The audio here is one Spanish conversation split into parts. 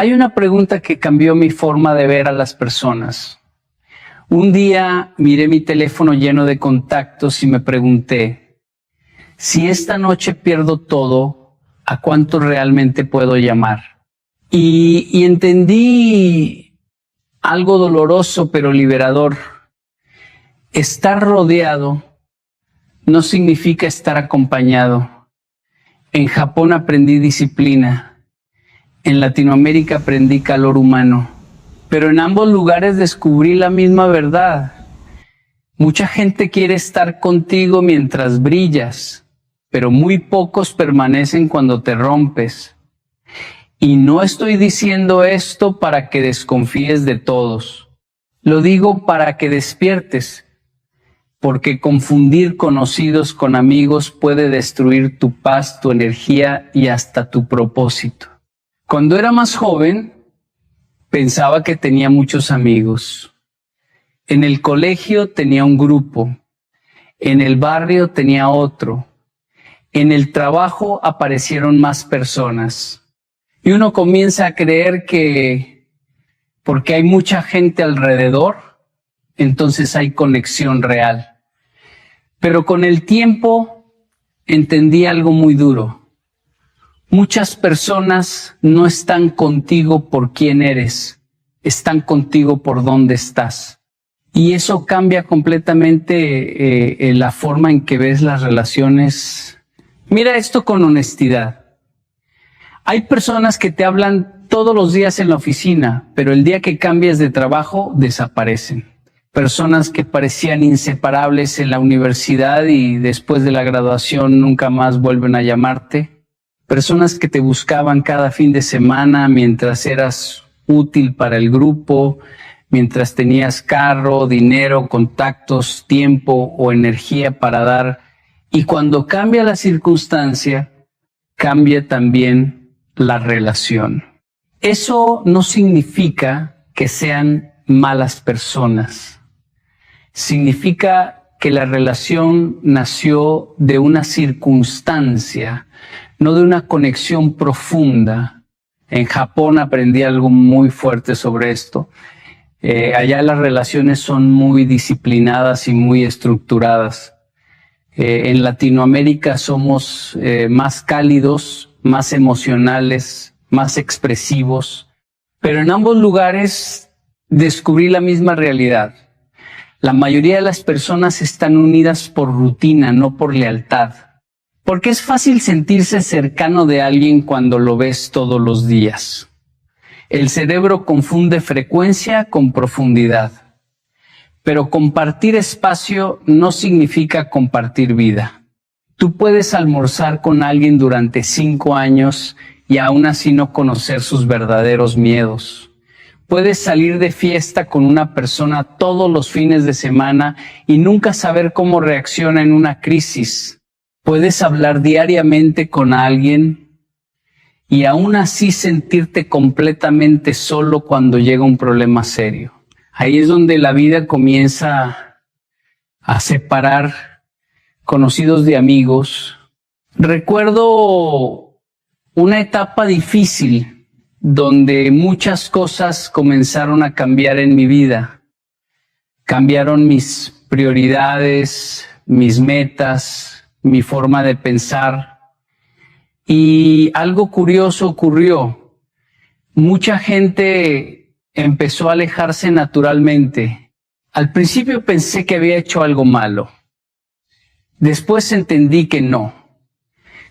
Hay una pregunta que cambió mi forma de ver a las personas. Un día miré mi teléfono lleno de contactos y me pregunté, si esta noche pierdo todo, ¿a cuánto realmente puedo llamar? Y entendí algo doloroso pero liberador. Estar rodeado no significa estar acompañado. En Japón aprendí disciplina. En Latinoamérica aprendí calor humano. Pero en ambos lugares descubrí la misma verdad. Mucha gente quiere estar contigo mientras brillas, pero muy pocos permanecen cuando te rompes. Y no estoy diciendo esto para que desconfíes de todos. Lo digo para que despiertes, porque confundir conocidos con amigos puede destruir tu paz, tu energía y hasta tu propósito. Cuando era más joven, pensaba que tenía muchos amigos. En el colegio tenía un grupo. En el barrio tenía otro. En el trabajo aparecieron más personas. Y uno comienza a creer que porque hay mucha gente alrededor, entonces hay conexión real. Pero con el tiempo entendí algo muy duro. Muchas personas no están contigo por quién eres, están contigo por dónde estás. Y eso cambia completamente la forma en que ves las relaciones. Mira esto con honestidad. Hay personas que te hablan todos los días en la oficina, pero el día que cambias de trabajo desaparecen. Personas que parecían inseparables en la universidad y después de la graduación nunca más vuelven a llamarte. Personas que te buscaban cada fin de semana mientras eras útil para el grupo, mientras tenías carro, dinero, contactos, tiempo o energía para dar. Y cuando cambia la circunstancia, cambia también la relación. Eso no significa que sean malas personas. Significa que la relación nació de una circunstancia, no de una conexión profunda. En Japón aprendí algo muy fuerte sobre esto. Allá las relaciones son muy disciplinadas y muy estructuradas. En Latinoamérica somos más cálidos, más emocionales, más expresivos. Pero en ambos lugares descubrí la misma realidad. La mayoría de las personas están unidas por rutina, no por lealtad. Porque es fácil sentirse cercano de alguien cuando lo ves todos los días. El cerebro confunde frecuencia con profundidad. Pero compartir espacio no significa compartir vida. Tú puedes almorzar con alguien durante 5 años y aún así no conocer sus verdaderos miedos. Puedes salir de fiesta con una persona todos los fines de semana y nunca saber cómo reacciona en una crisis. Puedes hablar diariamente con alguien y aún así sentirte completamente solo cuando llega un problema serio. Ahí es donde la vida comienza a separar conocidos de amigos. Recuerdo una etapa difícil donde muchas cosas comenzaron a cambiar en mi vida. Cambiaron mis prioridades, mis metas, mi forma de pensar. Y algo curioso ocurrió. Mucha gente empezó a alejarse naturalmente. Al principio pensé que había hecho algo malo. Después entendí que no.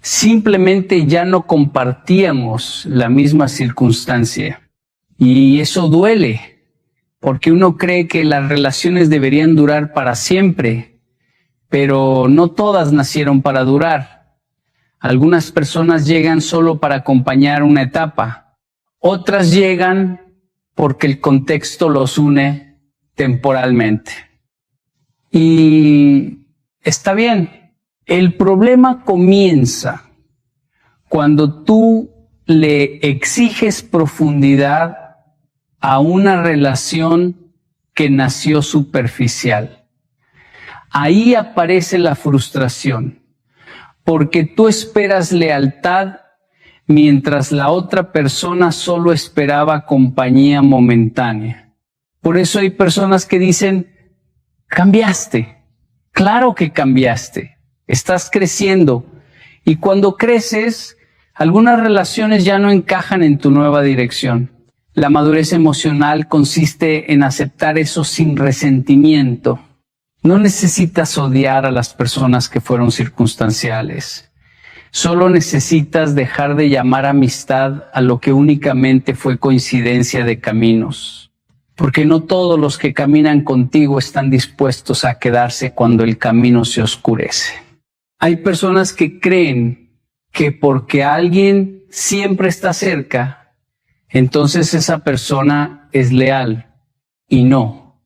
Simplemente ya no compartíamos la misma circunstancia. Y eso duele, porque uno cree que las relaciones deberían durar para siempre. Pero no todas nacieron para durar. Algunas personas llegan solo para acompañar una etapa. Otras llegan porque el contexto los une temporalmente. Y está bien. El problema comienza cuando tú le exiges profundidad a una relación que nació superficial. Ahí aparece la frustración, porque tú esperas lealtad mientras la otra persona solo esperaba compañía momentánea. Por eso hay personas que dicen, cambiaste. Claro que cambiaste. Estás creciendo. Y cuando creces, algunas relaciones ya no encajan en tu nueva dirección. La madurez emocional consiste en aceptar eso sin resentimiento. No necesitas odiar a las personas que fueron circunstanciales. Solo necesitas dejar de llamar amistad a lo que únicamente fue coincidencia de caminos. Porque no todos los que caminan contigo están dispuestos a quedarse cuando el camino se oscurece. Hay personas que creen que porque alguien siempre está cerca, entonces esa persona es leal. Y no.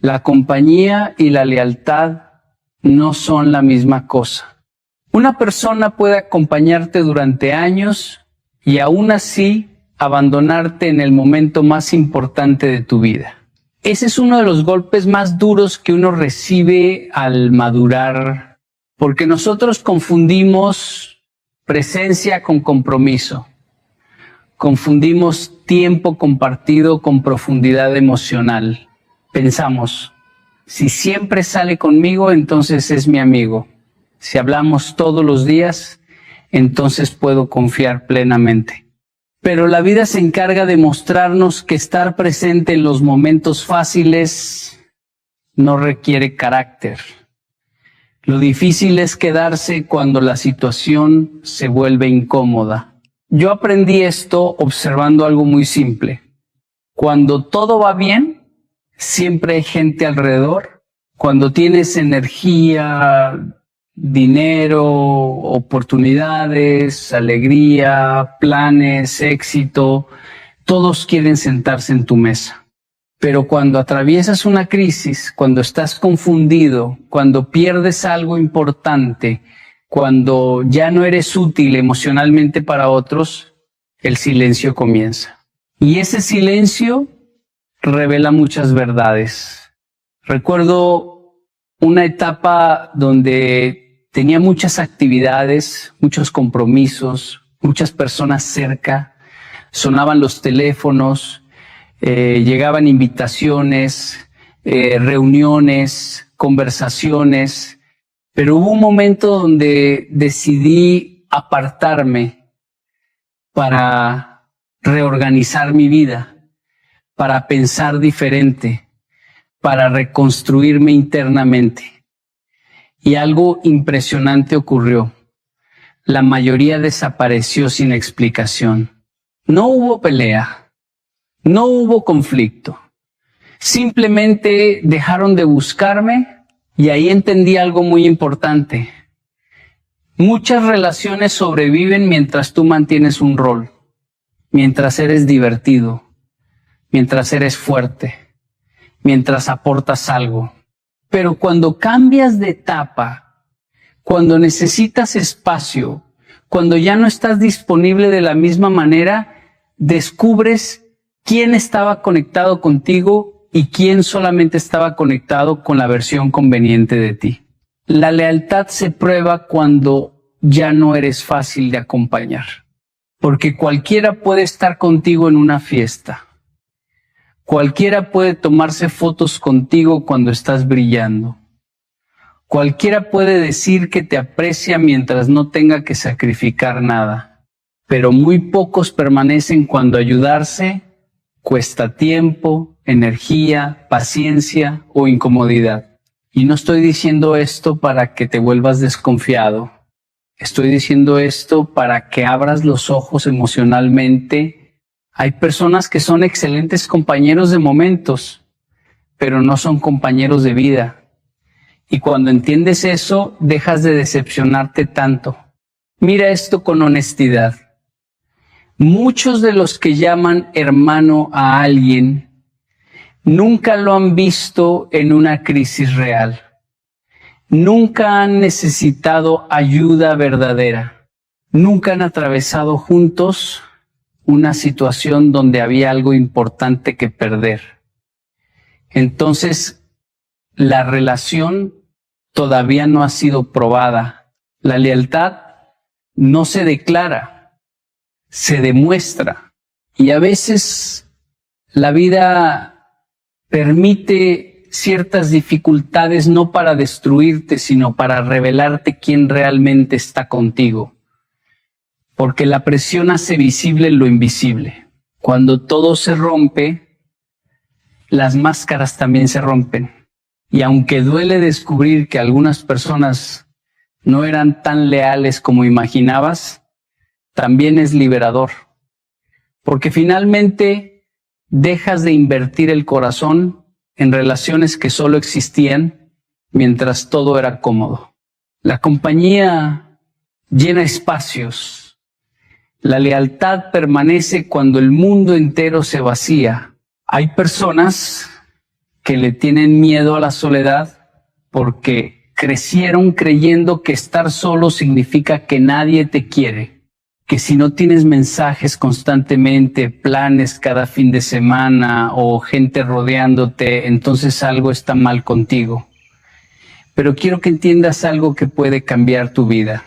La compañía y la lealtad no son la misma cosa. Una persona puede acompañarte durante años y aún así abandonarte en el momento más importante de tu vida. Ese es uno de los golpes más duros que uno recibe al madurar, porque nosotros confundimos presencia con compromiso. Confundimos tiempo compartido con profundidad emocional. Pensamos, si siempre sale conmigo, entonces es mi amigo. Si hablamos todos los días, entonces puedo confiar plenamente. Pero la vida se encarga de mostrarnos que estar presente en los momentos fáciles no requiere carácter. Lo difícil es quedarse cuando la situación se vuelve incómoda. Yo aprendí esto observando algo muy simple. Cuando todo va bien, siempre hay gente alrededor. Cuando tienes energía, dinero, oportunidades, alegría, planes, éxito, todos quieren sentarse en tu mesa. Pero cuando atraviesas una crisis, cuando estás confundido, cuando pierdes algo importante, cuando ya no eres útil emocionalmente para otros, el silencio comienza. Y ese silencio revela muchas verdades. Recuerdo una etapa donde tenía muchas actividades, muchos compromisos, muchas personas cerca, sonaban los teléfonos, llegaban invitaciones, reuniones, conversaciones, pero hubo un momento donde decidí apartarme para reorganizar mi vida, para pensar diferente, para reconstruirme internamente. Y algo impresionante ocurrió. La mayoría desapareció sin explicación. No hubo pelea, no hubo conflicto. Simplemente dejaron de buscarme y ahí entendí algo muy importante. Muchas relaciones sobreviven mientras tú mantienes un rol, mientras eres divertido, mientras eres fuerte, mientras aportas algo. Pero cuando cambias de etapa, cuando necesitas espacio, cuando ya no estás disponible de la misma manera, descubres quién estaba conectado contigo y quién solamente estaba conectado con la versión conveniente de ti. La lealtad se prueba cuando ya no eres fácil de acompañar, porque cualquiera puede estar contigo en una fiesta. Cualquiera puede tomarse fotos contigo cuando estás brillando. Cualquiera puede decir que te aprecia mientras no tenga que sacrificar nada. Pero muy pocos permanecen cuando ayudarse cuesta tiempo, energía, paciencia o incomodidad. Y no estoy diciendo esto para que te vuelvas desconfiado. Estoy diciendo esto para que abras los ojos emocionalmente. Hay personas que son excelentes compañeros de momentos, pero no son compañeros de vida. Y cuando entiendes eso, dejas de decepcionarte tanto. Mira esto con honestidad. Muchos de los que llaman hermano a alguien nunca lo han visto en una crisis real. Nunca han necesitado ayuda verdadera. Nunca han atravesado juntos una situación donde había algo importante que perder. Entonces, la relación todavía no ha sido probada. La lealtad no se declara, se demuestra. Y a veces la vida permite ciertas dificultades no para destruirte, sino para revelarte quién realmente está contigo. Porque la presión hace visible lo invisible. Cuando todo se rompe, las máscaras también se rompen. Y aunque duele descubrir que algunas personas no eran tan leales como imaginabas, también es liberador. Porque finalmente dejas de invertir el corazón en relaciones que solo existían mientras todo era cómodo. La compañía llena espacios. La lealtad permanece cuando el mundo entero se vacía. Hay personas que le tienen miedo a la soledad porque crecieron creyendo que estar solo significa que nadie te quiere, que si no tienes mensajes constantemente, planes cada fin de semana o gente rodeándote, entonces algo está mal contigo. Pero quiero que entiendas algo que puede cambiar tu vida.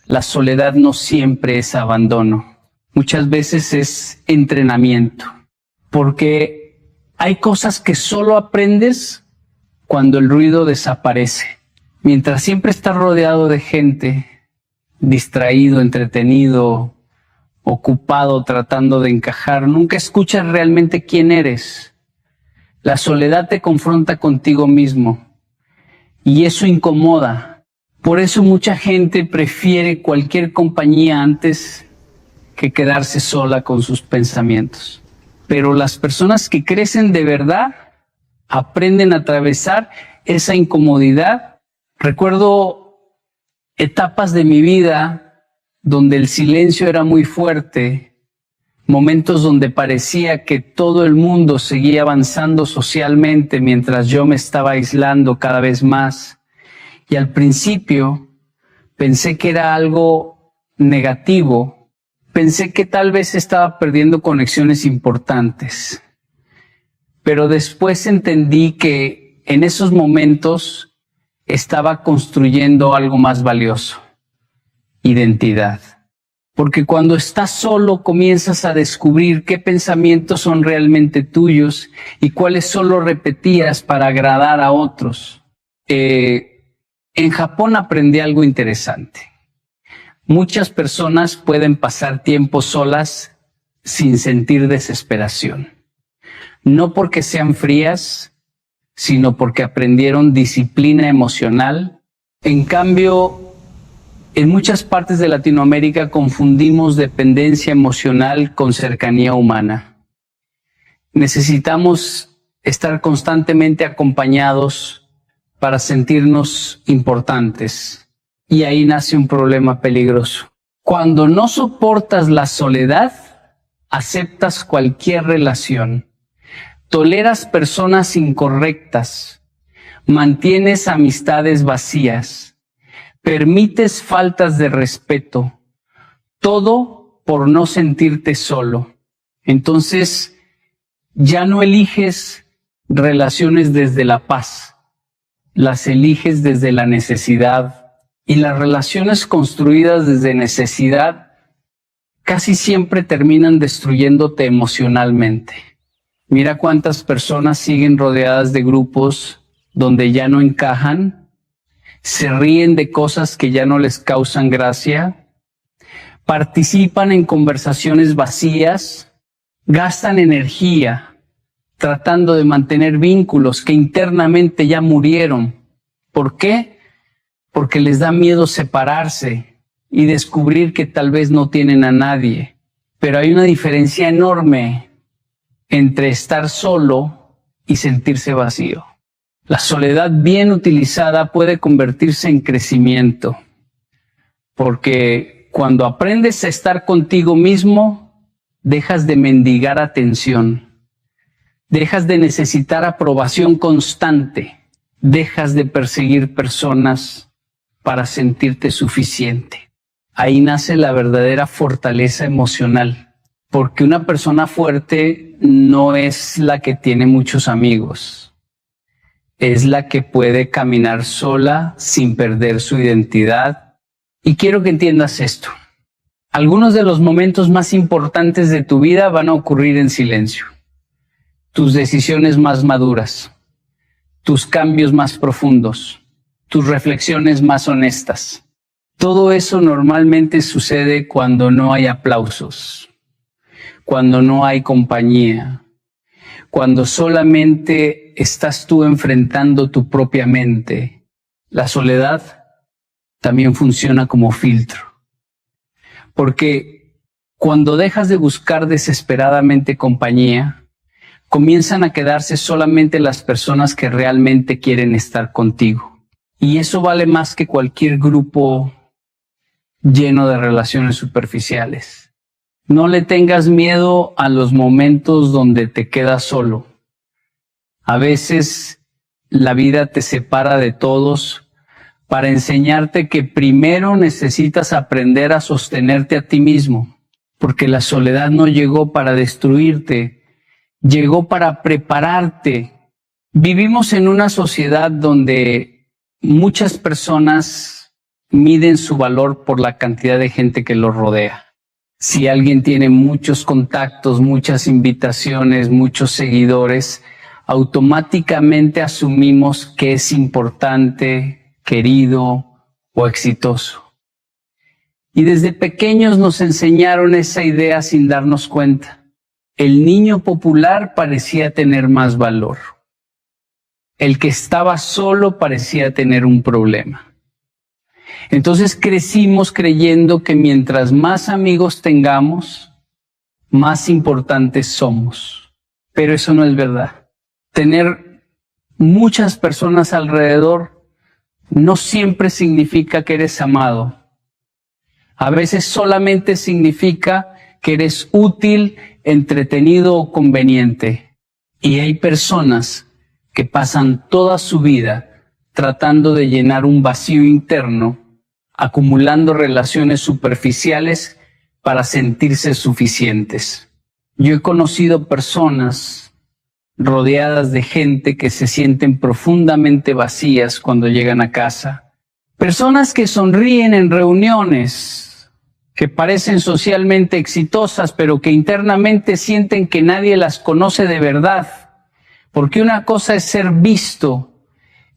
La soledad no siempre es abandono, muchas veces es entrenamiento, porque hay cosas que solo aprendes cuando el ruido desaparece. Mientras siempre estás rodeado de gente, distraído, entretenido, ocupado, tratando de encajar, nunca escuchas realmente quién eres. La soledad te confronta contigo mismo y eso incomoda. Por eso mucha gente prefiere cualquier compañía antes que quedarse sola con sus pensamientos. Pero las personas que crecen de verdad aprenden a atravesar esa incomodidad. Recuerdo etapas de mi vida donde el silencio era muy fuerte, momentos donde parecía que todo el mundo seguía avanzando socialmente mientras yo me estaba aislando cada vez más. Y al principio pensé que era algo negativo. Pensé que tal vez estaba perdiendo conexiones importantes, pero después entendí que en esos momentos estaba construyendo algo más valioso, identidad. Porque cuando estás solo comienzas a descubrir qué pensamientos son realmente tuyos y cuáles solo repetías para agradar a otros. En Japón aprendí algo interesante. Muchas personas pueden pasar tiempo solas sin sentir desesperación. No porque sean frías, sino porque aprendieron disciplina emocional. En cambio, en muchas partes de Latinoamérica confundimos dependencia emocional con cercanía humana. Necesitamos estar constantemente acompañados para sentirnos importantes. Y ahí nace un problema peligroso. Cuando no soportas la soledad, aceptas cualquier relación, toleras personas incorrectas, mantienes amistades vacías, permites faltas de respeto, todo por no sentirte solo. Entonces, ya no eliges relaciones desde la paz, las eliges desde la necesidad. Y las relaciones construidas desde necesidad casi siempre terminan destruyéndote emocionalmente. Mira cuántas personas siguen rodeadas de grupos donde ya no encajan, se ríen de cosas que ya no les causan gracia, participan en conversaciones vacías, gastan energía tratando de mantener vínculos que internamente ya murieron. ¿Por qué? Porque les da miedo separarse y descubrir que tal vez no tienen a nadie. Pero hay una diferencia enorme entre estar solo y sentirse vacío. La soledad bien utilizada puede convertirse en crecimiento, porque cuando aprendes a estar contigo mismo, dejas de mendigar atención, dejas de necesitar aprobación constante, dejas de perseguir personas para sentirte suficiente. Ahí nace la verdadera fortaleza emocional, porque una persona fuerte no es la que tiene muchos amigos, es la que puede caminar sola sin perder su identidad. Y quiero que entiendas esto. Algunos de los momentos más importantes de tu vida van a ocurrir en silencio. Tus decisiones más maduras, tus cambios más profundos, tus reflexiones más honestas. Todo eso normalmente sucede cuando no hay aplausos, cuando no hay compañía, cuando solamente estás tú enfrentando tu propia mente. La soledad también funciona como filtro. Porque cuando dejas de buscar desesperadamente compañía, comienzan a quedarse solamente las personas que realmente quieren estar contigo. Y eso vale más que cualquier grupo lleno de relaciones superficiales. No le tengas miedo a los momentos donde te quedas solo. A veces la vida te separa de todos para enseñarte que primero necesitas aprender a sostenerte a ti mismo, porque la soledad no llegó para destruirte, llegó para prepararte. Vivimos en una sociedad donde muchas personas miden su valor por la cantidad de gente que los rodea. Si alguien tiene muchos contactos, muchas invitaciones, muchos seguidores, automáticamente asumimos que es importante, querido o exitoso. Y desde pequeños nos enseñaron esa idea sin darnos cuenta. El niño popular parecía tener más valor. El que estaba solo parecía tener un problema. Entonces crecimos creyendo que mientras más amigos tengamos, más importantes somos. Pero eso no es verdad. Tener muchas personas alrededor no siempre significa que eres amado. A veces solamente significa que eres útil, entretenido o conveniente. Y hay personas que pasan toda su vida tratando de llenar un vacío interno, acumulando relaciones superficiales para sentirse suficientes. Yo he conocido personas rodeadas de gente que se sienten profundamente vacías cuando llegan a casa. Personas que sonríen en reuniones, que parecen socialmente exitosas, pero que internamente sienten que nadie las conoce de verdad. Porque una cosa es ser visto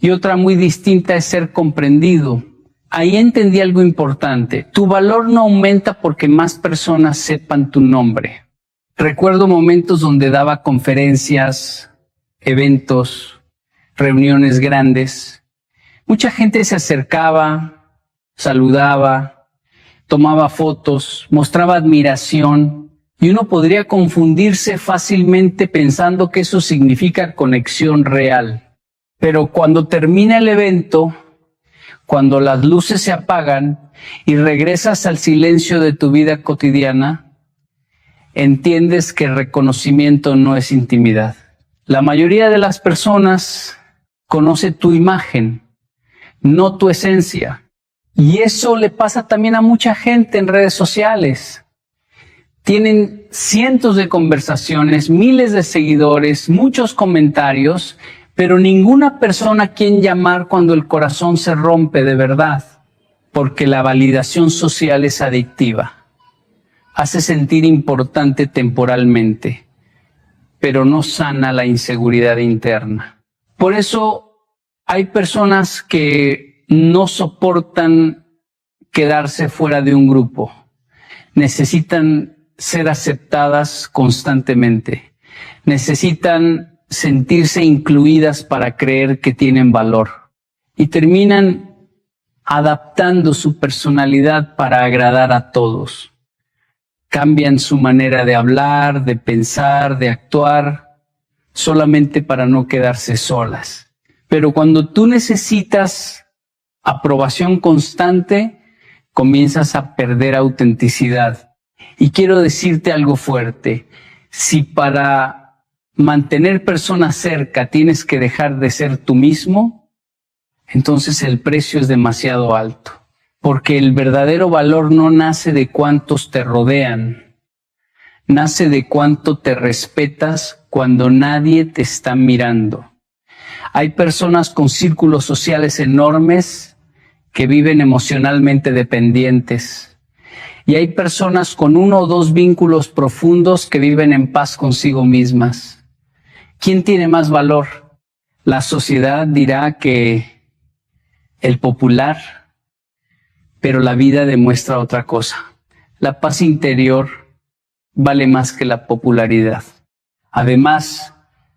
y otra muy distinta es ser comprendido. Ahí entendí algo importante. Tu valor no aumenta porque más personas sepan tu nombre. Recuerdo momentos donde daba conferencias, eventos, reuniones grandes. Mucha gente se acercaba, saludaba, tomaba fotos, mostraba admiración, y uno podría confundirse fácilmente pensando que eso significa conexión real. Pero cuando termina el evento, cuando las luces se apagan y regresas al silencio de tu vida cotidiana, entiendes que el reconocimiento no es intimidad. La mayoría de las personas conoce tu imagen, no tu esencia. Y eso le pasa también a mucha gente en redes sociales. Tienen cientos de conversaciones, miles de seguidores, muchos comentarios, pero ninguna persona a quien llamar cuando el corazón se rompe de verdad, porque la validación social es adictiva. Hace sentir importante temporalmente, pero no sana la inseguridad interna. Por eso hay personas que no soportan quedarse fuera de un grupo. Necesitan ser aceptadas constantemente. Necesitan sentirse incluidas para creer que tienen valor. Y terminan adaptando su personalidad para agradar a todos. Cambian su manera de hablar, de pensar, de actuar, solamente para no quedarse solas. Pero cuando tú necesitas aprobación constante, comienzas a perder autenticidad. Y quiero decirte algo fuerte. Si para mantener personas cerca tienes que dejar de ser tú mismo, entonces el precio es demasiado alto. Porque el verdadero valor no nace de cuántos te rodean, nace de cuánto te respetas cuando nadie te está mirando. Hay personas con círculos sociales enormes que viven emocionalmente dependientes. Y hay personas con 1 o 2 vínculos profundos que viven en paz consigo mismas. ¿Quién tiene más valor? La sociedad dirá que el popular, pero la vida demuestra otra cosa. La paz interior vale más que la popularidad. Además,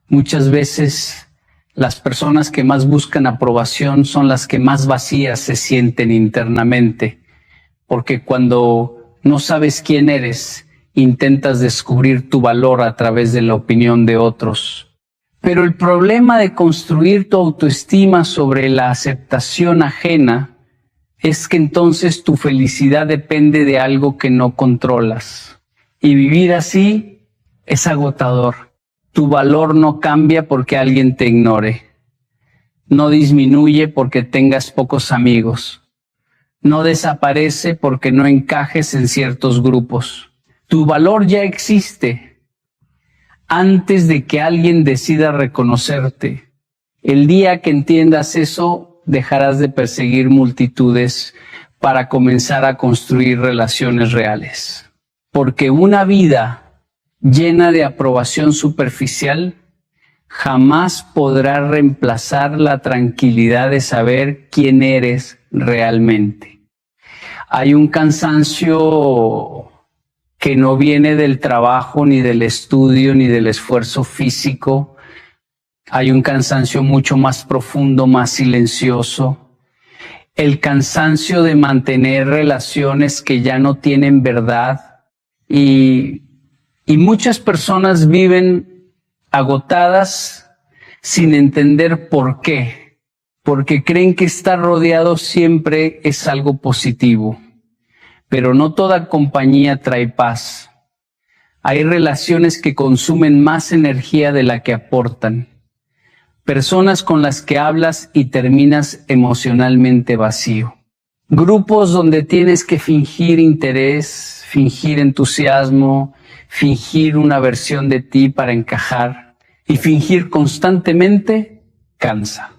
muchas veces las personas que más buscan aprobación son las que más vacías se sienten internamente, porque cuando no sabes quién eres, intentas descubrir tu valor a través de la opinión de otros. Pero el problema de construir tu autoestima sobre la aceptación ajena es que entonces tu felicidad depende de algo que no controlas. Y vivir así es agotador. Tu valor no cambia porque alguien te ignore. No disminuye porque tengas pocos amigos. No desaparece porque no encajes en ciertos grupos. Tu valor ya existe antes de que alguien decida reconocerte. El día que entiendas eso, dejarás de perseguir multitudes para comenzar a construir relaciones reales. Porque una vida llena de aprobación superficial jamás podrá reemplazar la tranquilidad de saber quién eres realmente. Hay un cansancio que no viene del trabajo, ni del estudio, ni del esfuerzo físico. Hay un cansancio mucho más profundo, más silencioso. El cansancio de mantener relaciones que ya no tienen verdad. Y muchas personas viven agotadas sin entender por qué. Porque creen que estar rodeado siempre es algo positivo. Pero no toda compañía trae paz. Hay relaciones que consumen más energía de la que aportan. Personas con las que hablas y terminas emocionalmente vacío. Grupos donde tienes que fingir interés, fingir entusiasmo, fingir una versión de ti para encajar y fingir constantemente cansa.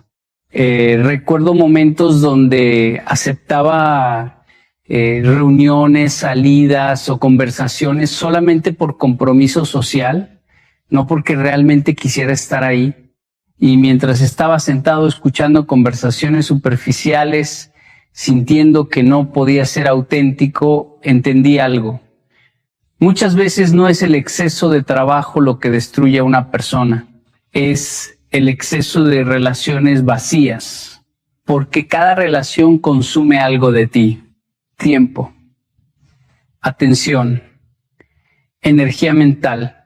Recuerdo momentos donde aceptaba reuniones, salidas o conversaciones solamente por compromiso social, no porque realmente quisiera estar ahí. Y mientras estaba sentado escuchando conversaciones superficiales, sintiendo que no podía ser auténtico, entendí algo. Muchas veces no es el exceso de trabajo lo que destruye a una persona, es el exceso de relaciones vacías, porque cada relación consume algo de ti. Tiempo, atención, energía mental,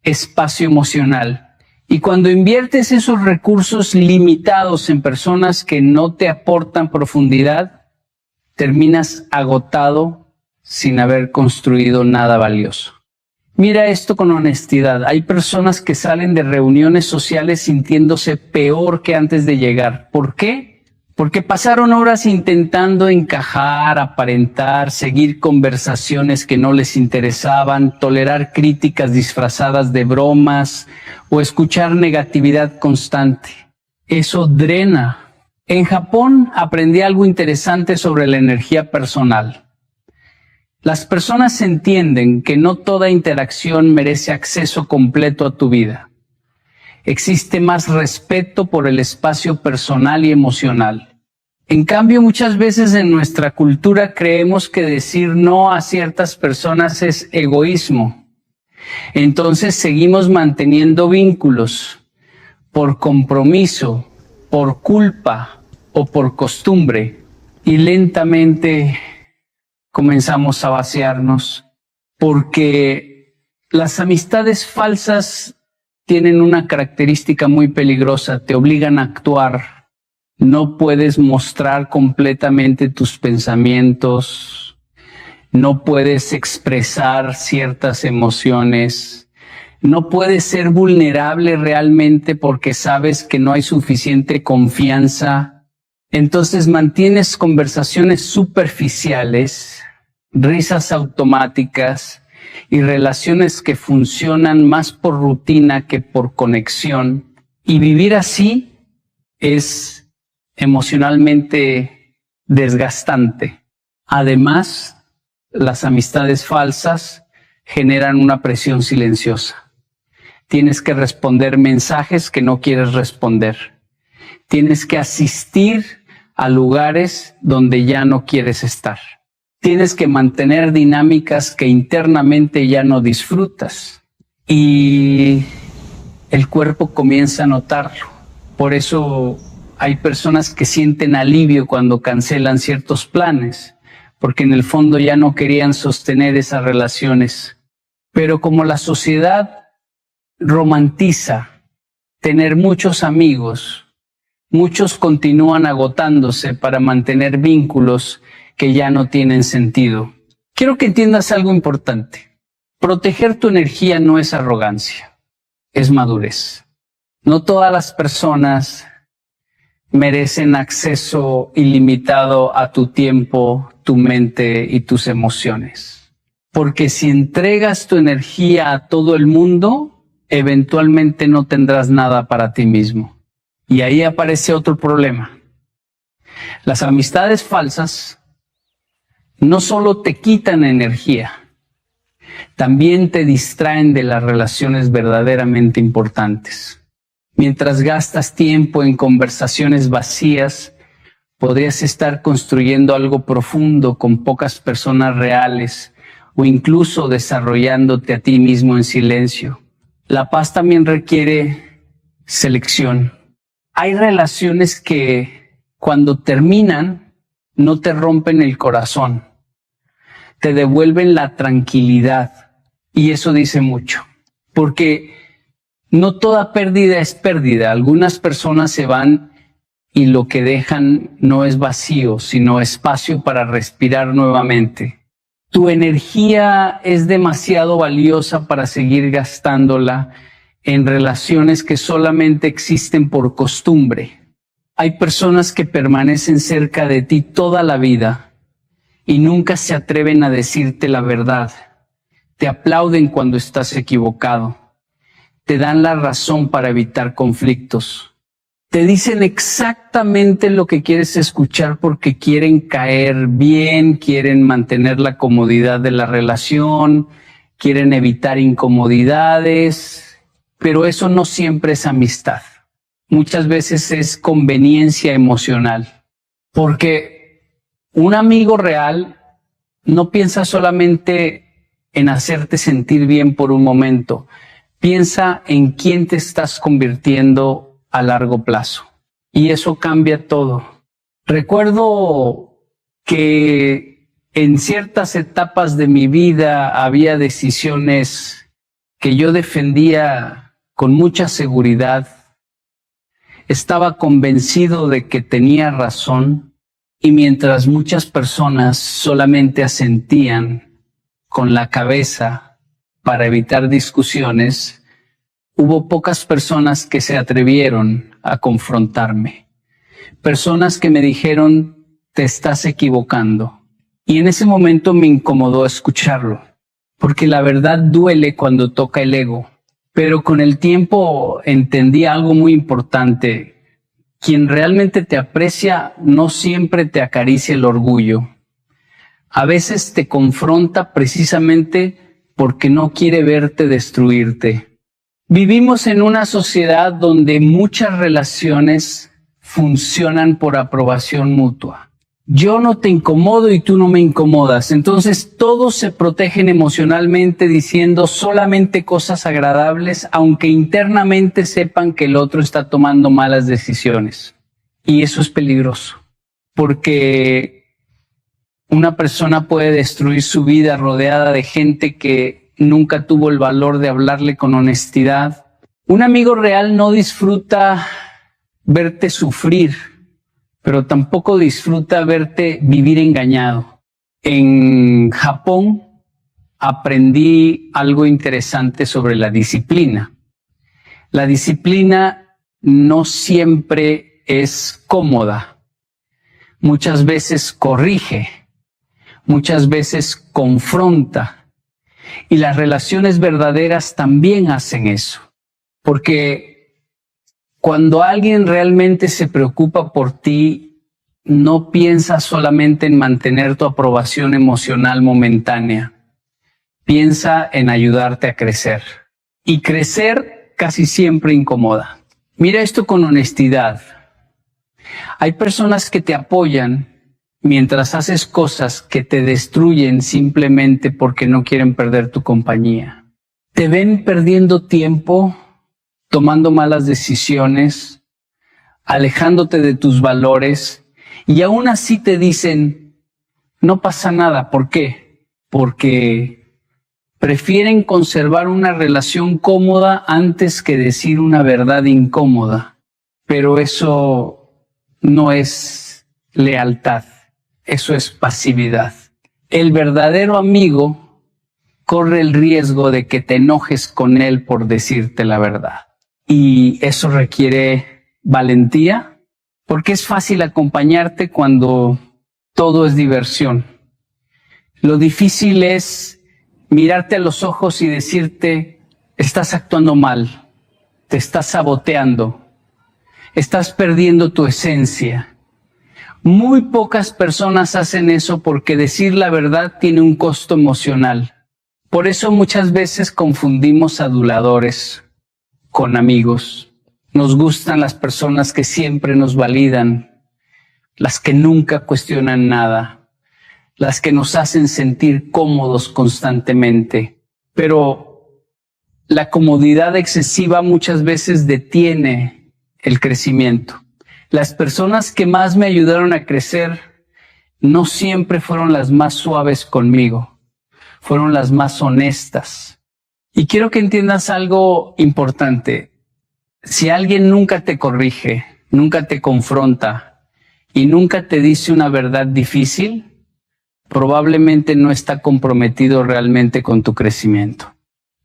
espacio emocional. Y cuando inviertes esos recursos limitados en personas que no te aportan profundidad, terminas agotado sin haber construido nada valioso. Mira esto con honestidad. Hay personas que salen de reuniones sociales sintiéndose peor que antes de llegar. ¿Por qué? Porque pasaron horas intentando encajar, aparentar, seguir conversaciones que no les interesaban, tolerar críticas disfrazadas de bromas o escuchar negatividad constante. Eso drena. En Japón aprendí algo interesante sobre la energía personal. Las personas entienden que no toda interacción merece acceso completo a tu vida. Existe más respeto por el espacio personal y emocional. En cambio, muchas veces en nuestra cultura creemos que decir no a ciertas personas es egoísmo. Entonces seguimos manteniendo vínculos por compromiso, por culpa o por costumbre. Y lentamente comenzamos a vaciarnos porque las amistades falsas tienen una característica muy peligrosa, te obligan a actuar. No puedes mostrar completamente tus pensamientos, no puedes expresar ciertas emociones, no puedes ser vulnerable realmente porque sabes que no hay suficiente confianza. Entonces mantienes conversaciones superficiales, risas automáticas y relaciones que funcionan más por rutina que por conexión. Y vivir así es emocionalmente desgastante. Además, las amistades falsas generan una presión silenciosa. Tienes que responder mensajes que no quieres responder. Tienes que asistir a lugares donde ya no quieres estar. Tienes que mantener dinámicas que internamente ya no disfrutas. Y el cuerpo comienza a notarlo. Por eso hay personas que sienten alivio cuando cancelan ciertos planes, porque en el fondo ya no querían sostener esas relaciones. Pero como la sociedad romantiza tener muchos amigos, muchos continúan agotándose para mantener vínculos que ya no tienen sentido. Quiero que entiendas algo importante. Proteger tu energía no es arrogancia, es madurez. No todas las personas merecen acceso ilimitado a tu tiempo, tu mente y tus emociones. Porque si entregas tu energía a todo el mundo, eventualmente no tendrás nada para ti mismo. Y ahí aparece otro problema. Las amistades falsas no solo te quitan energía, también te distraen de las relaciones verdaderamente importantes. Mientras gastas tiempo en conversaciones vacías, podrías estar construyendo algo profundo con pocas personas reales o incluso desarrollándote a ti mismo en silencio. La paz también requiere selección. Hay relaciones que cuando terminan no te rompen el corazón, te devuelven la tranquilidad y eso dice mucho, porque no toda pérdida es pérdida. Algunas personas se van y lo que dejan no es vacío, sino espacio para respirar nuevamente. Tu energía es demasiado valiosa para seguir gastándola en relaciones que solamente existen por costumbre. Hay personas que permanecen cerca de ti toda la vida y nunca se atreven a decirte la verdad. Te aplauden cuando estás equivocado. Te dan la razón para evitar conflictos. Te dicen exactamente lo que quieres escuchar porque quieren caer bien, quieren mantener la comodidad de la relación, quieren evitar incomodidades, pero eso no siempre es amistad. Muchas veces es conveniencia emocional, porque un amigo real no piensa solamente en hacerte sentir bien por un momento, piensa en quién te estás convirtiendo a largo plazo. Y eso cambia todo. Recuerdo que en ciertas etapas de mi vida había decisiones que yo defendía con mucha seguridad. Estaba convencido de que tenía razón y mientras muchas personas solamente asentían con la cabeza para evitar discusiones, hubo pocas personas que se atrevieron a confrontarme. Personas que me dijeron, te estás equivocando. Y en ese momento me incomodó escucharlo, porque la verdad duele cuando toca el ego. Pero con el tiempo entendí algo muy importante. Quien realmente te aprecia no siempre te acaricia el orgullo. A veces te confronta precisamente porque no quiere verte destruirte. Vivimos en una sociedad donde muchas relaciones funcionan por aprobación mutua. Yo no te incomodo y tú no me incomodas. Entonces todos se protegen emocionalmente diciendo solamente cosas agradables, aunque internamente sepan que el otro está tomando malas decisiones. Y eso es peligroso, porque una persona puede destruir su vida rodeada de gente que nunca tuvo el valor de hablarle con honestidad. Un amigo real no disfruta verte sufrir, pero tampoco disfruta verte vivir engañado. En Japón aprendí algo interesante sobre la disciplina. La disciplina no siempre es cómoda. Muchas veces corrige, muchas veces confronta. Y las relaciones verdaderas también hacen eso. Porque cuando alguien realmente se preocupa por ti, no piensa solamente en mantener tu aprobación emocional momentánea. Piensa en ayudarte a crecer. Y crecer casi siempre incomoda. Mira esto con honestidad. Hay personas que te apoyan mientras haces cosas que te destruyen simplemente porque no quieren perder tu compañía. Te ven perdiendo tiempo, tomando malas decisiones, alejándote de tus valores, y aún así te dicen, no pasa nada. ¿Por qué? Porque prefieren conservar una relación cómoda antes que decir una verdad incómoda. Pero eso no es lealtad, eso es pasividad. El verdadero amigo corre el riesgo de que te enojes con él por decirte la verdad. Y eso requiere valentía, porque es fácil acompañarte cuando todo es diversión. Lo difícil es mirarte a los ojos y decirte, estás actuando mal, te estás saboteando, estás perdiendo tu esencia. Muy pocas personas hacen eso porque decir la verdad tiene un costo emocional. Por eso muchas veces confundimos aduladores con amigos. Nos gustan las personas que siempre nos validan, las que nunca cuestionan nada, las que nos hacen sentir cómodos constantemente. Pero la comodidad excesiva muchas veces detiene el crecimiento. Las personas que más me ayudaron a crecer no siempre fueron las más suaves conmigo, fueron las más honestas. Y quiero que entiendas algo importante. Si alguien nunca te corrige, nunca te confronta y nunca te dice una verdad difícil, probablemente no está comprometido realmente con tu crecimiento.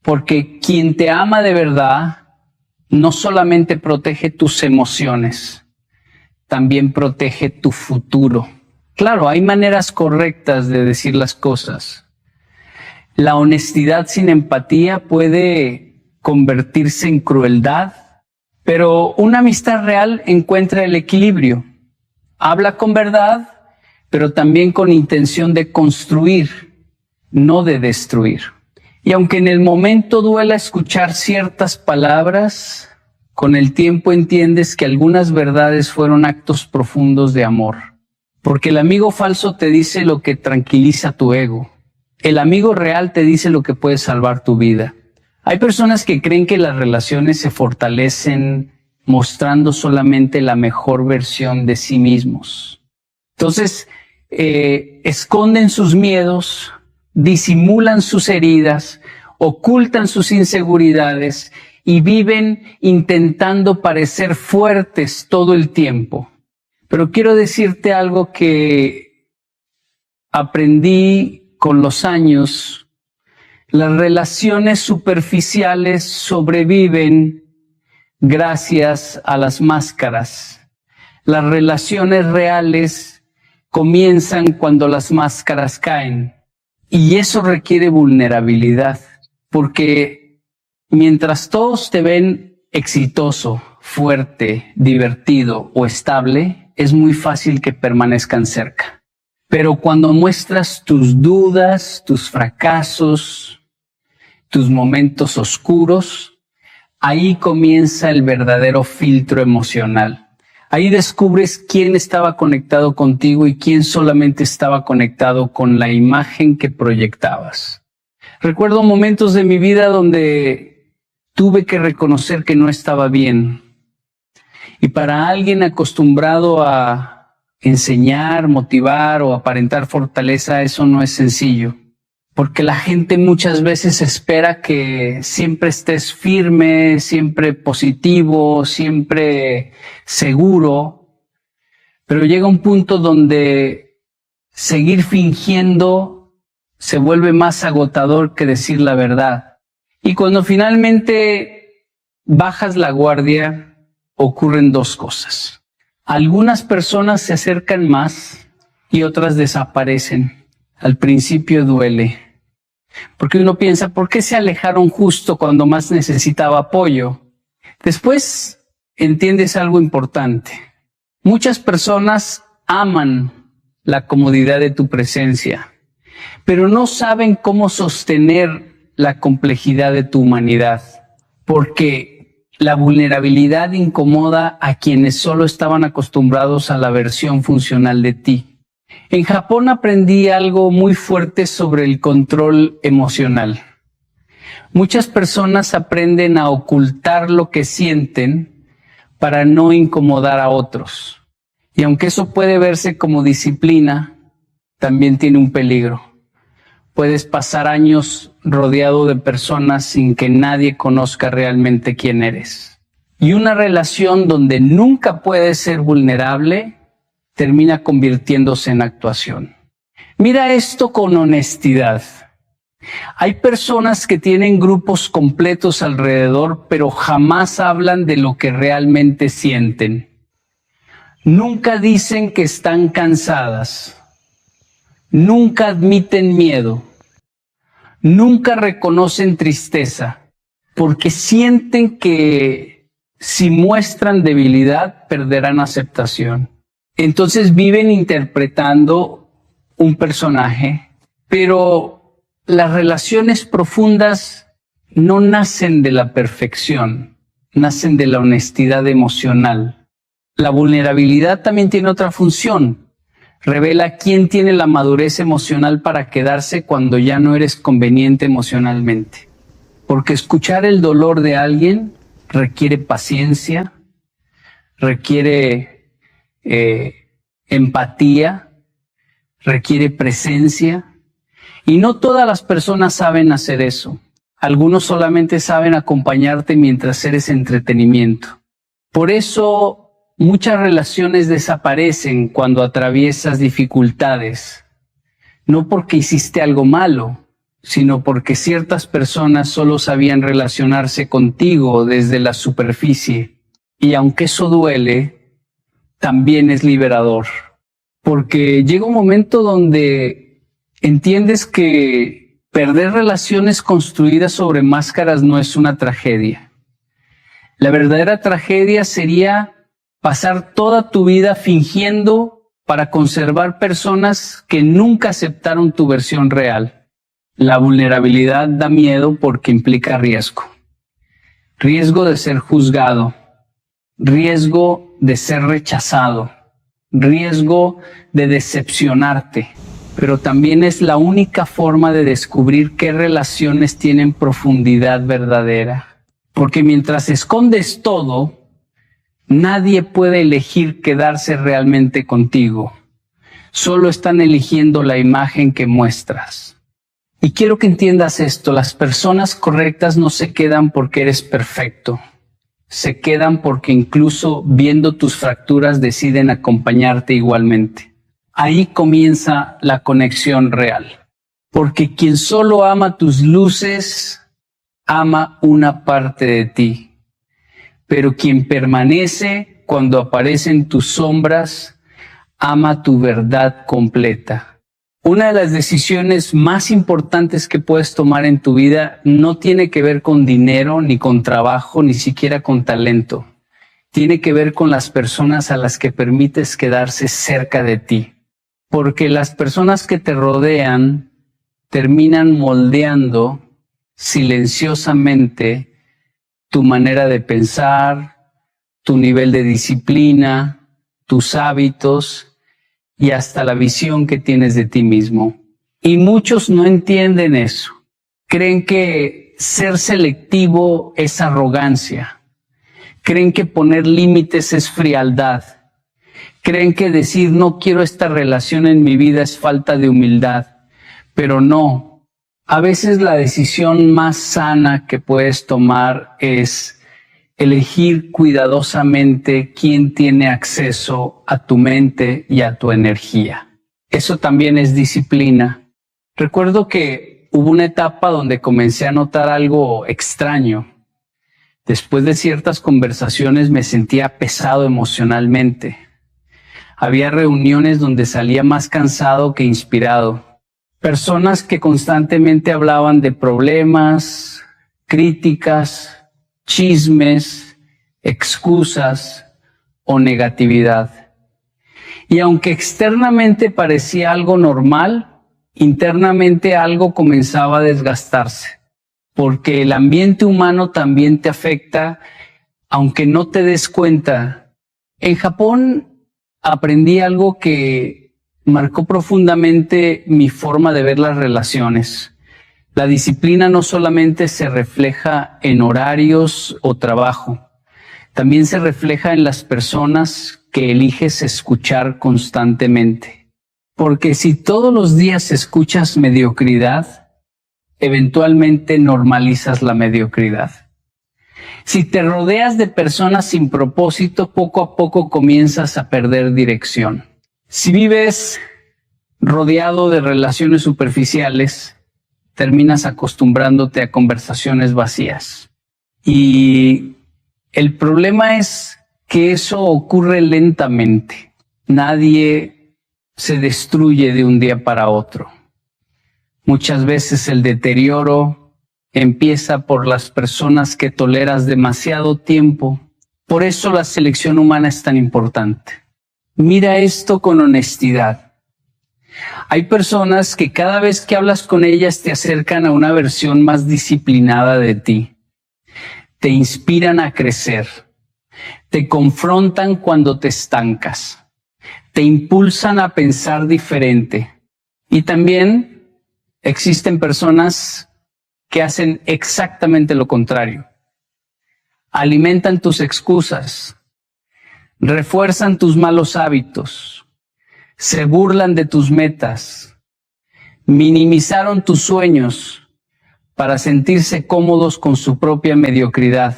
Porque quien te ama de verdad no solamente protege tus emociones, también protege tu futuro. Claro, hay maneras correctas de decir las cosas. La honestidad sin empatía puede convertirse en crueldad, pero una amistad real encuentra el equilibrio. Habla con verdad, pero también con intención de construir, no de destruir. Y aunque en el momento duela escuchar ciertas palabras, con el tiempo entiendes que algunas verdades fueron actos profundos de amor. Porque el amigo falso te dice lo que tranquiliza tu ego. El amigo real te dice lo que puede salvar tu vida. Hay personas que creen que las relaciones se fortalecen mostrando solamente la mejor versión de sí mismos. Entonces, esconden sus miedos, disimulan sus heridas, ocultan sus inseguridades y viven intentando parecer fuertes todo el tiempo. Pero quiero decirte algo que aprendí con los años. Las relaciones superficiales sobreviven gracias a las máscaras. Las relaciones reales comienzan cuando las máscaras caen. Y eso requiere vulnerabilidad, porque mientras todos te ven exitoso, fuerte, divertido o estable, es muy fácil que permanezcan cerca. Pero cuando muestras tus dudas, tus fracasos, tus momentos oscuros, ahí comienza el verdadero filtro emocional. Ahí descubres quién estaba conectado contigo y quién solamente estaba conectado con la imagen que proyectabas. Recuerdo momentos de mi vida donde tuve que reconocer que no estaba bien. Y para alguien acostumbrado a enseñar, motivar o aparentar fortaleza, eso no es sencillo. Porque la gente muchas veces espera que siempre estés firme, siempre positivo, siempre seguro. Pero llega un punto donde seguir fingiendo se vuelve más agotador que decir la verdad. Y cuando finalmente bajas la guardia, ocurren dos cosas. Algunas personas se acercan más y otras desaparecen. Al principio duele, porque uno piensa, ¿por qué se alejaron justo cuando más necesitaba apoyo? Después entiendes algo importante. Muchas personas aman la comodidad de tu presencia, pero no saben cómo sostener la complejidad de tu humanidad, porque la vulnerabilidad incomoda a quienes solo estaban acostumbrados a la versión funcional de ti. En Japón aprendí algo muy fuerte sobre el control emocional. Muchas personas aprenden a ocultar lo que sienten para no incomodar a otros. Y aunque eso puede verse como disciplina, también tiene un peligro. Puedes pasar años rodeado de personas sin que nadie conozca realmente quién eres. Y una relación donde nunca puedes ser vulnerable termina convirtiéndose en actuación. Mira esto con honestidad. Hay personas que tienen grupos completos alrededor, pero jamás hablan de lo que realmente sienten. Nunca dicen que están cansadas. Nunca admiten miedo. Nunca reconocen tristeza, porque sienten que si muestran debilidad, perderán aceptación. Entonces viven interpretando un personaje, pero las relaciones profundas no nacen de la perfección, nacen de la honestidad emocional. La vulnerabilidad también tiene otra función. Revela quién tiene la madurez emocional para quedarse cuando ya no eres conveniente emocionalmente. Porque escuchar el dolor de alguien requiere paciencia, requiere empatía, requiere presencia. Y no todas las personas saben hacer eso. Algunos solamente saben acompañarte mientras eres entretenimiento. Por eso muchas relaciones desaparecen cuando atraviesas dificultades, no porque hiciste algo malo, sino porque ciertas personas solo sabían relacionarse contigo desde la superficie. Y aunque eso duele, también es liberador, porque llega un momento donde entiendes que perder relaciones construidas sobre máscaras no es una tragedia. La verdadera tragedia sería pasar toda tu vida fingiendo para conservar personas que nunca aceptaron tu versión real. La vulnerabilidad da miedo porque implica riesgo. Riesgo de ser juzgado, riesgo de ser rechazado, riesgo de decepcionarte. Pero también es la única forma de descubrir qué relaciones tienen profundidad verdadera. Porque mientras escondes todo, nadie puede elegir quedarse realmente contigo. Solo están eligiendo la imagen que muestras. Y quiero que entiendas esto, las personas correctas no se quedan porque eres perfecto. Se quedan porque incluso viendo tus fracturas deciden acompañarte igualmente. Ahí comienza la conexión real. Porque quien solo ama tus luces, ama una parte de ti. Pero quien permanece cuando aparecen tus sombras, ama tu verdad completa. Una de las decisiones más importantes que puedes tomar en tu vida no tiene que ver con dinero, ni con trabajo, ni siquiera con talento. Tiene que ver con las personas a las que permites quedarse cerca de ti. Porque las personas que te rodean terminan moldeando silenciosamente tu manera de pensar, tu nivel de disciplina, tus hábitos y hasta la visión que tienes de ti mismo. Y muchos no entienden eso. Creen que ser selectivo es arrogancia. Creen que poner límites es frialdad. Creen que decir no quiero esta relación en mi vida es falta de humildad. Pero no. A veces la decisión más sana que puedes tomar es elegir cuidadosamente quién tiene acceso a tu mente y a tu energía. Eso también es disciplina. Recuerdo que hubo una etapa donde comencé a notar algo extraño. Después de ciertas conversaciones me sentía pesado emocionalmente. Había reuniones donde salía más cansado que inspirado. Personas que constantemente hablaban de problemas, críticas, chismes, excusas o negatividad. Y aunque externamente parecía algo normal, internamente algo comenzaba a desgastarse, porque el ambiente humano también te afecta, aunque no te des cuenta. En Japón aprendí algo que marcó profundamente mi forma de ver las relaciones. La disciplina no solamente se refleja en horarios o trabajo, también se refleja en las personas que eliges escuchar constantemente. Porque si todos los días escuchas mediocridad, eventualmente normalizas la mediocridad. Si te rodeas de personas sin propósito, poco a poco comienzas a perder dirección. Si vives rodeado de relaciones superficiales, terminas acostumbrándote a conversaciones vacías. Y el problema es que eso ocurre lentamente. Nadie se destruye de un día para otro. Muchas veces el deterioro empieza por las personas que toleras demasiado tiempo. Por eso la selección humana es tan importante. Mira esto con honestidad. Hay personas que cada vez que hablas con ellas te acercan a una versión más disciplinada de ti. Te inspiran a crecer. Te confrontan cuando te estancas. Te impulsan a pensar diferente. Y también existen personas que hacen exactamente lo contrario. Alimentan tus excusas. Refuerzan tus malos hábitos. Se burlan de tus metas. Minimizaron tus sueños para sentirse cómodos con su propia mediocridad.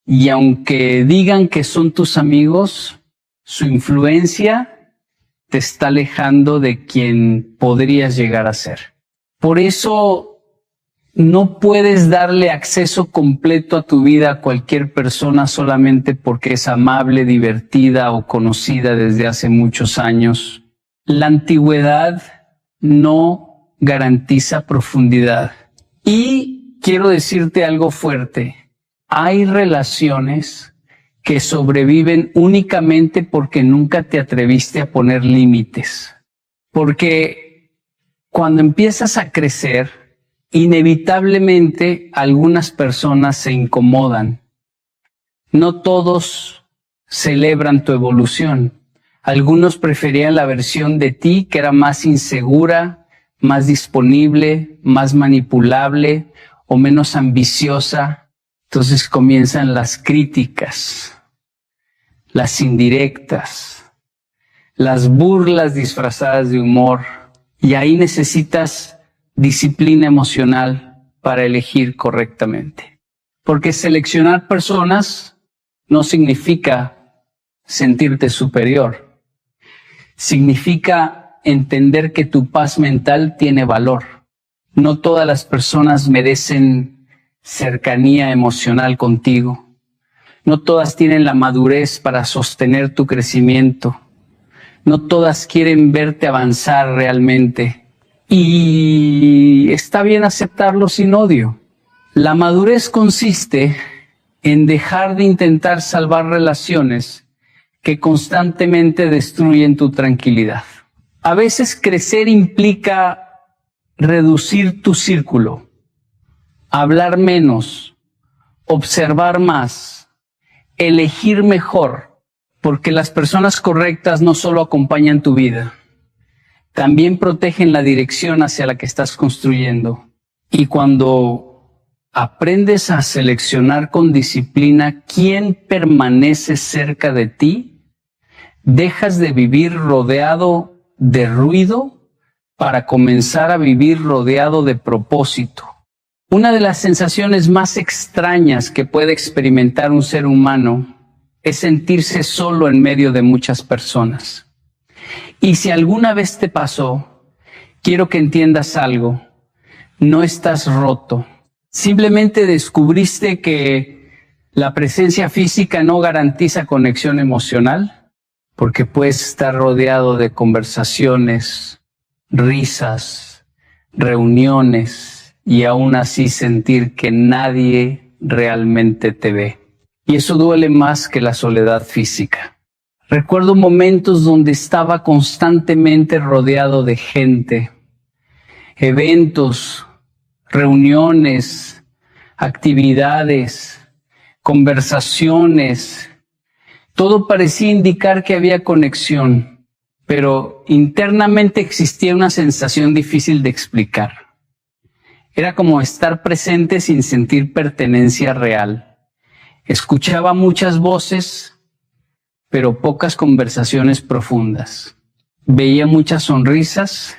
Y aunque digan que son tus amigos, su influencia te está alejando de quien podrías llegar a ser. Por eso no puedes darle acceso completo a tu vida a cualquier persona solamente porque es amable, divertida o conocida desde hace muchos años. La antigüedad no garantiza profundidad. Y quiero decirte algo fuerte. Hay relaciones que sobreviven únicamente porque nunca te atreviste a poner límites. Porque cuando empiezas a crecer, inevitablemente algunas personas se incomodan. No todos celebran tu evolución. Algunos preferían la versión de ti que era más insegura, más disponible, más manipulable o menos ambiciosa. Entonces comienzan las críticas, las indirectas, las burlas disfrazadas de humor. Y ahí necesitas disciplina emocional para elegir correctamente. Porque seleccionar personas no significa sentirte superior. Significa entender que tu paz mental tiene valor. No todas las personas merecen cercanía emocional contigo. No todas tienen la madurez para sostener tu crecimiento. No todas quieren verte avanzar realmente. Y está bien aceptarlo sin odio. La madurez consiste en dejar de intentar salvar relaciones que constantemente destruyen tu tranquilidad. A veces crecer implica reducir tu círculo, hablar menos, observar más, elegir mejor, porque las personas correctas no solo acompañan tu vida, también protegen la dirección hacia la que estás construyendo. Y cuando aprendes a seleccionar con disciplina quién permanece cerca de ti, dejas de vivir rodeado de ruido para comenzar a vivir rodeado de propósito. Una de las sensaciones más extrañas que puede experimentar un ser humano es sentirse solo en medio de muchas personas. Y si alguna vez te pasó, quiero que entiendas algo. No estás roto. Simplemente descubriste que la presencia física no garantiza conexión emocional, porque puedes estar rodeado de conversaciones, risas, reuniones y aún así sentir que nadie realmente te ve. Y eso duele más que la soledad física. Recuerdo momentos donde estaba constantemente rodeado de gente, eventos, reuniones, actividades, conversaciones. Todo parecía indicar que había conexión, pero internamente existía una sensación difícil de explicar. Era como estar presente sin sentir pertenencia real. Escuchaba muchas voces, pero pocas conversaciones profundas. Veía muchas sonrisas,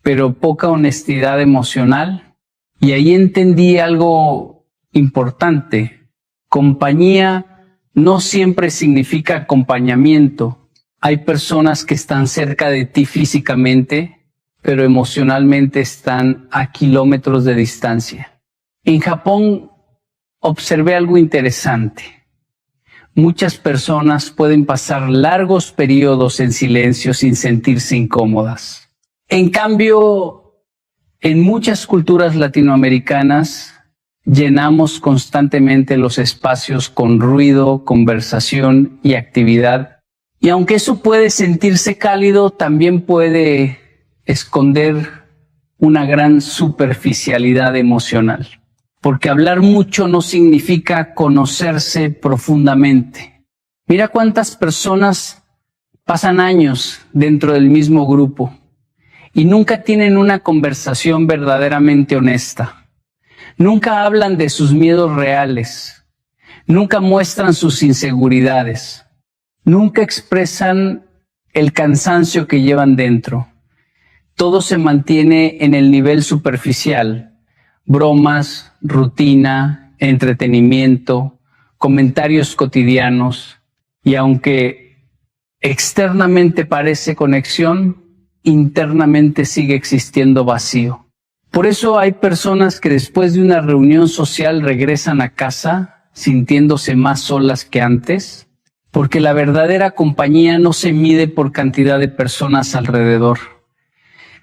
pero poca honestidad emocional. Y ahí entendí algo importante. Compañía no siempre significa acompañamiento. Hay personas que están cerca de ti físicamente, pero emocionalmente están a kilómetros de distancia. En Japón observé algo interesante. Muchas personas pueden pasar largos periodos en silencio sin sentirse incómodas. En cambio, en muchas culturas latinoamericanas llenamos constantemente los espacios con ruido, conversación y actividad. Y aunque eso puede sentirse cálido, también puede esconder una gran superficialidad emocional. Porque hablar mucho no significa conocerse profundamente. Mira cuántas personas pasan años dentro del mismo grupo y nunca tienen una conversación verdaderamente honesta. Nunca hablan de sus miedos reales. Nunca muestran sus inseguridades. Nunca expresan el cansancio que llevan dentro. Todo se mantiene en el nivel superficial. Bromas, rutina, entretenimiento, comentarios cotidianos, y aunque externamente parece conexión, internamente sigue existiendo vacío. Por eso hay personas que después de una reunión social regresan a casa sintiéndose más solas que antes, porque la verdadera compañía no se mide por cantidad de personas alrededor.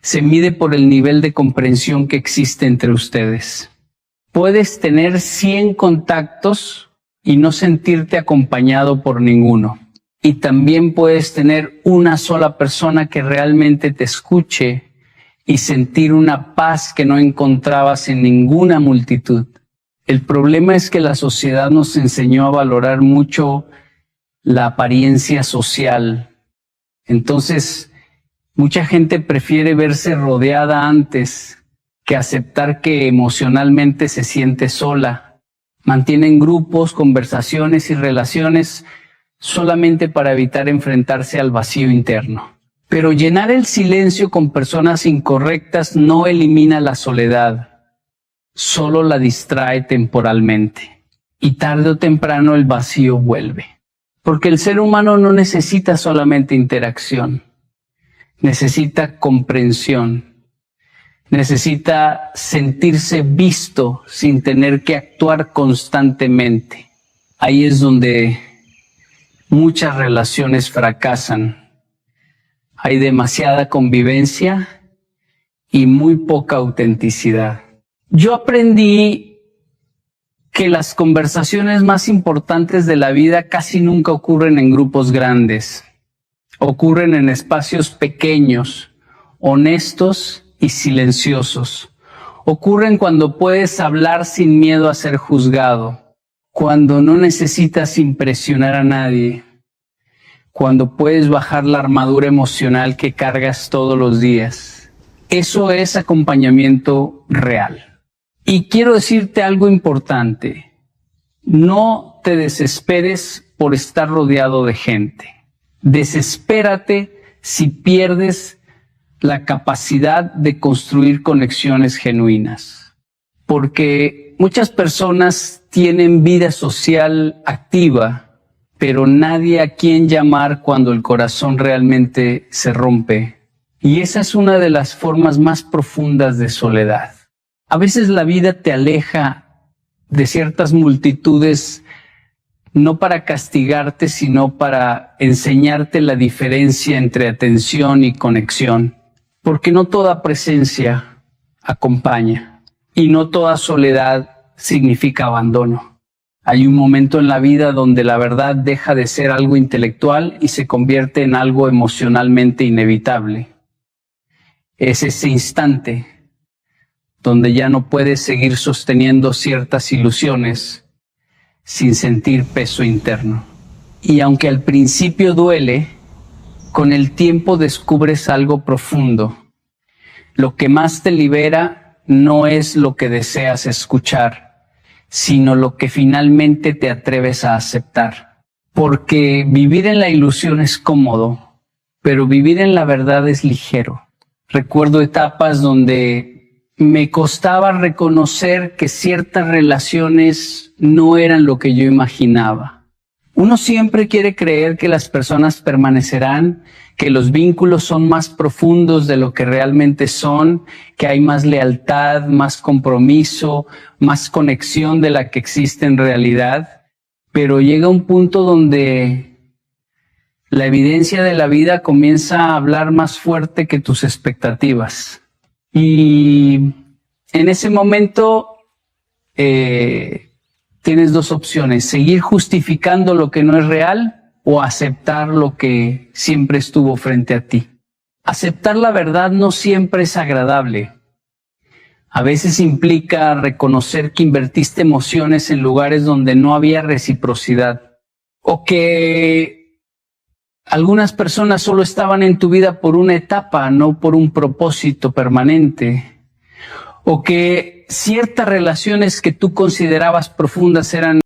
Se mide por el nivel de comprensión que existe entre ustedes. Puedes tener 100 contactos y no sentirte acompañado por ninguno. Y también puedes tener una sola persona que realmente te escuche y sentir una paz que no encontrabas en ninguna multitud. El problema es que la sociedad nos enseñó a valorar mucho la apariencia social. Entonces, mucha gente prefiere verse rodeada antes que aceptar que emocionalmente se siente sola. Mantienen grupos, conversaciones y relaciones solamente para evitar enfrentarse al vacío interno. Pero llenar el silencio con personas incorrectas no elimina la soledad, solo la distrae temporalmente. Y tarde o temprano el vacío vuelve. Porque el ser humano no necesita solamente interacción. Necesita comprensión, necesita sentirse visto sin tener que actuar constantemente. Ahí es donde muchas relaciones fracasan. Hay demasiada convivencia y muy poca autenticidad. Yo aprendí que las conversaciones más importantes de la vida casi nunca ocurren en grupos grandes. Ocurren en espacios pequeños, honestos y silenciosos. Ocurren cuando puedes hablar sin miedo a ser juzgado, cuando no necesitas impresionar a nadie, cuando puedes bajar la armadura emocional que cargas todos los días. Eso es acompañamiento real. Y quiero decirte algo importante. No te desesperes por estar rodeado de gente. Desespérate si pierdes la capacidad de construir conexiones genuinas. Porque muchas personas tienen vida social activa, pero nadie a quien llamar cuando el corazón realmente se rompe. Y esa es una de las formas más profundas de soledad. A veces la vida te aleja de ciertas multitudes no para castigarte, sino para enseñarte la diferencia entre atención y conexión. Porque no toda presencia acompaña y no toda soledad significa abandono. Hay un momento en la vida donde la verdad deja de ser algo intelectual y se convierte en algo emocionalmente inevitable. Es ese instante donde ya no puedes seguir sosteniendo ciertas ilusiones sin sentir peso interno. Y aunque al principio duele, con el tiempo descubres algo profundo. Lo que más te libera no es lo que deseas escuchar, sino lo que finalmente te atreves a aceptar. Porque vivir en la ilusión es cómodo, pero vivir en la verdad es ligero. Recuerdo etapas donde me costaba reconocer que ciertas relaciones no eran lo que yo imaginaba. Uno siempre quiere creer que las personas permanecerán, que los vínculos son más profundos de lo que realmente son, que hay más lealtad, más compromiso, más conexión de la que existe en realidad. Pero llega un punto donde la evidencia de la vida comienza a hablar más fuerte que tus expectativas. Y en ese momento tienes dos opciones: seguir justificando lo que no es real o aceptar lo que siempre estuvo frente a ti. Aceptar la verdad no siempre es agradable. A veces implica reconocer que invertiste emociones en lugares donde no había reciprocidad, o que algunas personas solo estaban en tu vida por una etapa, no por un propósito permanente, o que ciertas relaciones que tú considerabas profundas eran